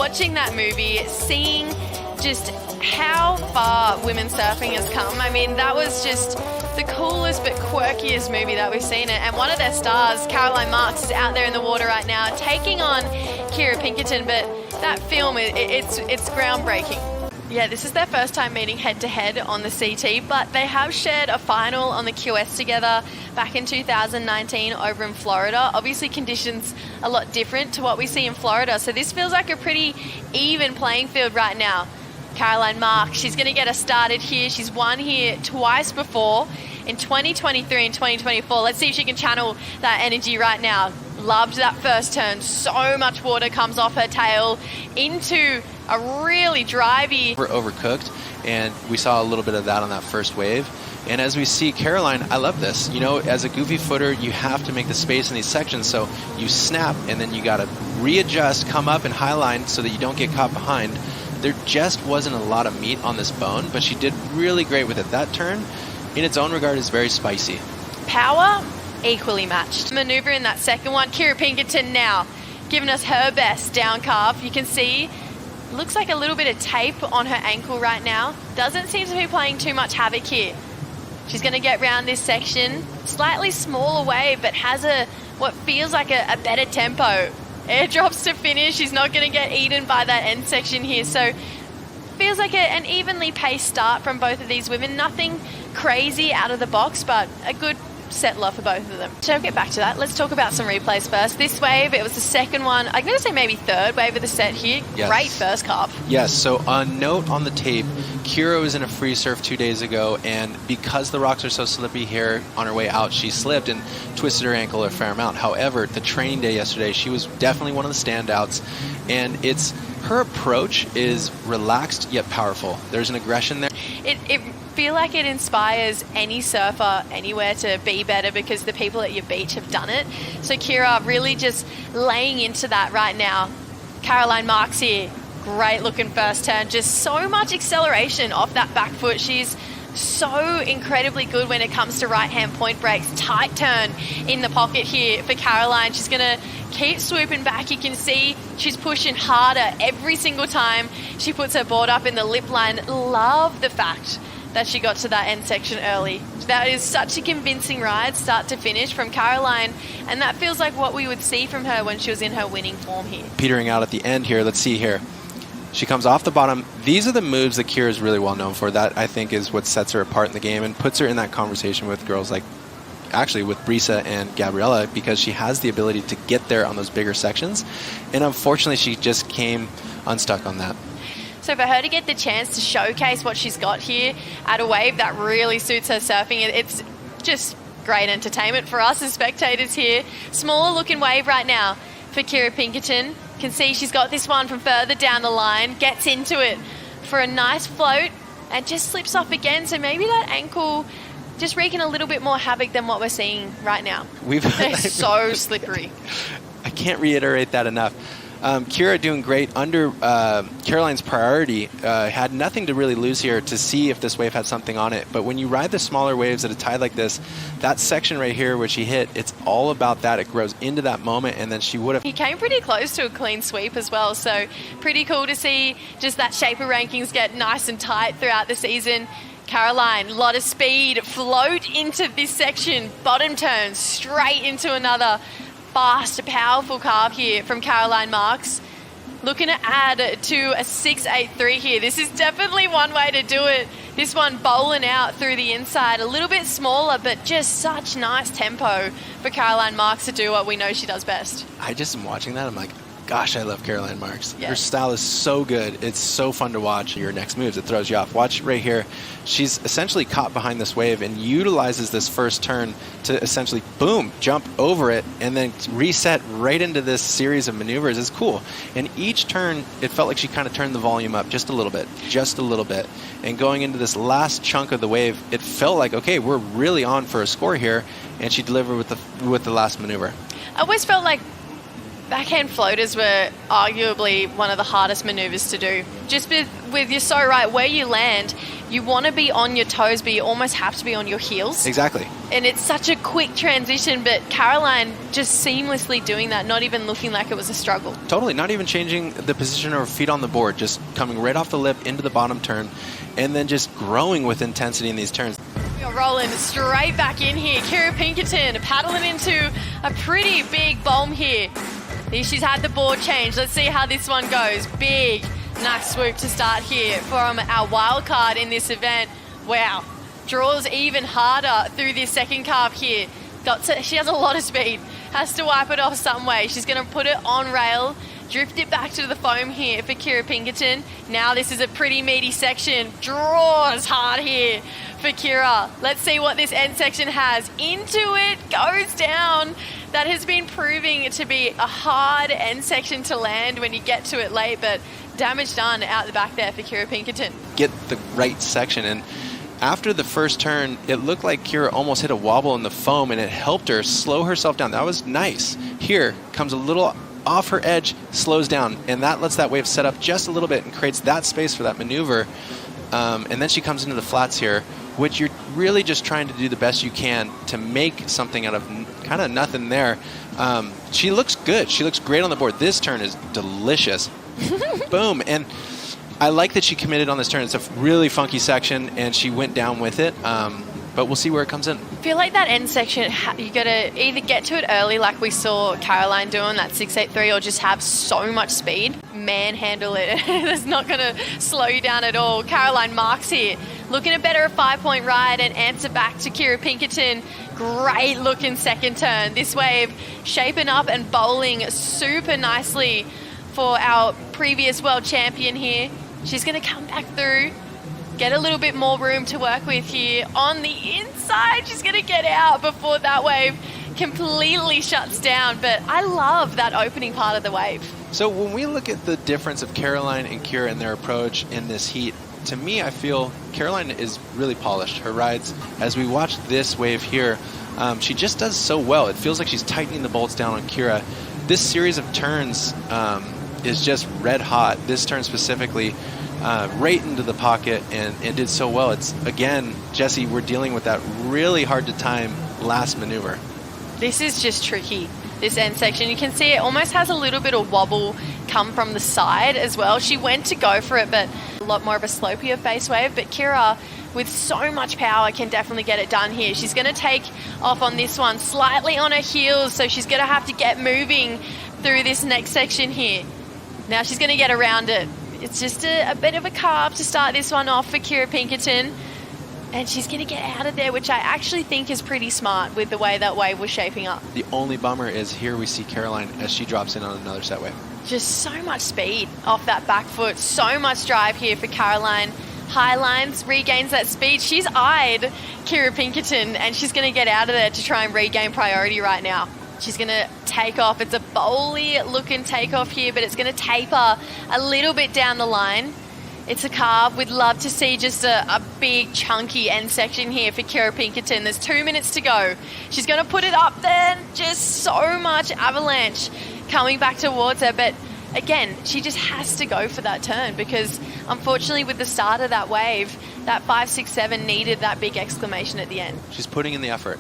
watching that movie, seeing just how far women's surfing has come. I mean, that was just the coolest but quirkiest movie that we've seen. And one of their stars, C.Marks, is out there in the water right now, taking on Kirra Pinkerton. But that film, it's groundbreaking. Yeah, this is their first time meeting head-to-head on the CT, but they have shared a final on the QS together back in 2019 over in Florida. Obviously, conditions a lot different to what we see in Florida, so this feels like a pretty even playing field right now. C.Marks, she's going to get us started here. She's won here twice before, in 2023 and 2024. Let's see if she can channel that energy right now. Loved that first turn. So much water comes off her tail into a really drivey. We're overcooked, and we saw a little bit of that on that first wave. And as we see Caroline, I love this. You know, as a goofy footer, you have to make the space in these sections, so you snap, and then you got to readjust, come up and highline so that you don't get caught behind. There just wasn't a lot of meat on this bone, but she did really great with it. That turn, in its own regard, is very spicy. Power, equally matched. Maneuver in that second one. Kirra Pinkerton now giving us her best down calf. You can see, looks like a little bit of tape on her ankle right now. Doesn't seem to be playing too much havoc here. She's going to get round this section. Slightly smaller wave, but has what feels like a better tempo. Airdrops to finish. She's not going to get eaten by that end section here. So feels like an evenly paced start from both of these women. Nothing crazy out of the box, but a good settler for both of them. So I'll get back to that. Let's talk about some replays first. This wave, it was the second one. I'm going to say maybe third wave of the set here. Yes. Great first carve. Yes, so a note on the tape, Kirra was in a free surf 2 days ago, and because the rocks are so slippy here on her way out, she slipped and twisted her ankle a fair amount. However, the training day yesterday, she was definitely one of the standouts, and her approach is relaxed yet powerful. There's an aggression there. It feel like it inspires any surfer anywhere to be better because the people at your beach have done it. So Kirra really just laying into that right now. C.Marks here, great looking first turn. Just so much acceleration off that back foot. She's so incredibly good when it comes to right-hand point breaks. Tight turn in the pocket here for Caroline. She's going to keep swooping back. You can see she's pushing harder every single time she puts her board up in the lip line. Love the fact that she got to that end section early. That is such a convincing ride, start to finish, from Caroline, and that feels like what we would see from her when she was in her winning form here. Petering out at the end here. Let's see here. She comes off the bottom. These are the moves that Kirra is really well known for. That, I think, is what sets her apart in the game and puts her in that conversation with girls like, actually with Brisa and Gabriella, because she has the ability to get there on those bigger sections. And unfortunately, she just came unstuck on that. So for her to get the chance to showcase what she's got here at a wave that really suits her surfing, it's just great entertainment for us as spectators here. Smaller looking wave right now for Kirra Pinkerton. Can see she's got this one from further down the line, gets into it for a nice float and just slips off again. So maybe that ankle just wreaking a little bit more havoc than what we're seeing right now. They're so slippery. I can't reiterate that enough. Kirra doing great under Caroline's priority. Had nothing to really lose here to see if this wave had something on it. But when you ride the smaller waves at a tide like this, that section right here where she hit, it's all about that. It grows into that moment, and then she would have... He came pretty close to a clean sweep as well, so pretty cool to see just that shaper rankings get nice and tight throughout the season. Caroline, a lot of speed, float into this section, bottom turn, straight into another fast, powerful carve here from C.Marks. Looking to add to a 6.83 here. This is definitely one way to do it. This one bowling out through the inside, a little bit smaller, but just such nice tempo for C.Marks to do what we know she does best. I just am watching that. I'm like, gosh, I love C.Marks. Yes. Her style is so good. It's so fun to watch. Your next moves, it throws you off. Watch right here. She's essentially caught behind this wave and utilizes this first turn to essentially, boom, jump over it and then reset right into this series of maneuvers. It's cool. And each turn, it felt like she kind of turned the volume up just a little bit. And going into this last chunk of the wave, it felt like, okay, we're really on for a score here. And she delivered with the last maneuver. I always felt like Backhand floaters were arguably one of the hardest maneuvers to do. Just with you're so right, where you land, you want to be on your toes, but you almost have to be on your heels. Exactly. And it's such a quick transition, but Caroline just seamlessly doing that, not even looking like it was a struggle. Totally, not even changing the position of her feet on the board, just coming right off the lip into the bottom turn, and then just growing with intensity in these turns. You're rolling straight back in here. Kirra Pinkerton paddling into a pretty big bomb here. She's had the board change. Let's see how this one goes. Big knife swoop to start here from our wild card in this event. Wow. Draws even harder through this second carve here. She has a lot of speed. Has to wipe it off some way. She's going to put it on rail, drift it back to the foam here for Kirra Pinkerton. Now this is a pretty meaty section. Draws hard here for Kirra. Let's see what this end section has. Into it, goes down. That has been proving to be a hard end section to land when you get to it late, but damage done out the back there for Kirra Pinkerton. Get the right section, and after the first turn, it looked like Kirra almost hit a wobble in the foam, and it helped her slow herself down. That was nice. Here comes a little off her edge, slows down, and that lets that wave set up just a little bit and creates that space for that maneuver. And then she comes into the flats here, which you're really just trying to do the best you can to make something out of kind of nothing there. She looks good. She looks great on the board. This turn is delicious. Boom. And I like that she committed on this turn. It's a really funky section, and she went down with it. But we'll see where it comes in. I feel like that end section, you got to either get to it early like we saw Caroline doing, that 683, or just have so much speed. Manhandle it. It's not going to slow you down at all. Caroline Marks here, looking to better a 5-point ride and answer back to Kirra Pinkerton. Great looking second turn. This wave shaping up and bowling super nicely for our previous world champion here. She's going to come back through, get a little bit more room to work with here. On the inside, she's going to get out before that wave completely shuts down. But I love that opening part of the wave. So when we look at the difference of Caroline and Kirra and their approach in this heat, to me, I feel Caroline is really polished. Her rides, as we watch this wave here, she just does so well. It feels like she's tightening the bolts down on Kirra. This series of turns is just red hot. This turn specifically, right into the pocket and did so well. It's, again, Jesse, we're dealing with that really hard to time last maneuver. This is just tricky, this end section. You can see it almost has a little bit of wobble come from the side as well. She went to go for it, but a lot more of a slopier face wave. But Kirra, with so much power, can definitely get it done here. She's going to take off on this one, slightly on her heels, so she's going to have to get moving through this next section here. Now she's going to get around it. It's just a bit of a carve to start this one off for Kirra Pinkerton. And she's going to get out of there, which I actually think is pretty smart with the way that wave was shaping up. The only bummer is here we see Caroline as she drops in on another set wave. Just so much speed off that back foot. So much drive here for Caroline. High lines, regains that speed. She's eyed Kirra Pinkerton, and she's going to get out of there to try and regain priority right now. She's going to take off. It's a bowly looking takeoff here, but it's going to taper a little bit down the line. It's a carve. We'd love to see just a big chunky end section here for Kirra Pinkerton. There's 2 minutes to go. She's going to put it up there. Just so much avalanche coming back towards her. But again, she just has to go for that turn because unfortunately with the start of that wave, that 5, 6, 7 needed that big exclamation at the end. She's putting in the effort.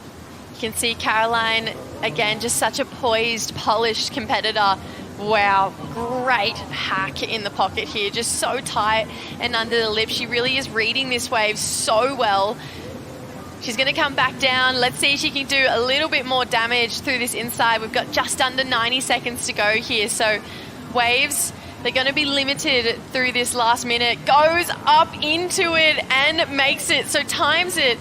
You can see Caroline, again, just such a poised, polished competitor. Wow, great hack in the pocket here. Just so tight and under the lip. She really is reading this wave so well. She's going to come back down. Let's see if she can do a little bit more damage through this inside. We've got just under 90 seconds to go here. So waves, they're going to be limited through this last minute. Goes up into it and makes it. So times it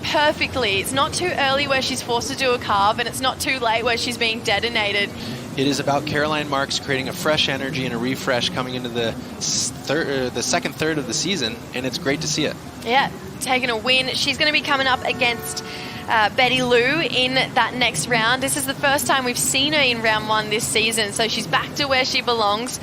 perfectly. It's not too early where she's forced to do a carve, and it's not too late where she's being detonated. It is about Caroline Marks creating a fresh energy and a refresh coming into the second third of the season, and it's great to see it. Yeah, taking a win. She's going to be coming up against Betty Lou in that next round. This is the first time we've seen her in round 1 this season, so she's back to where she belongs.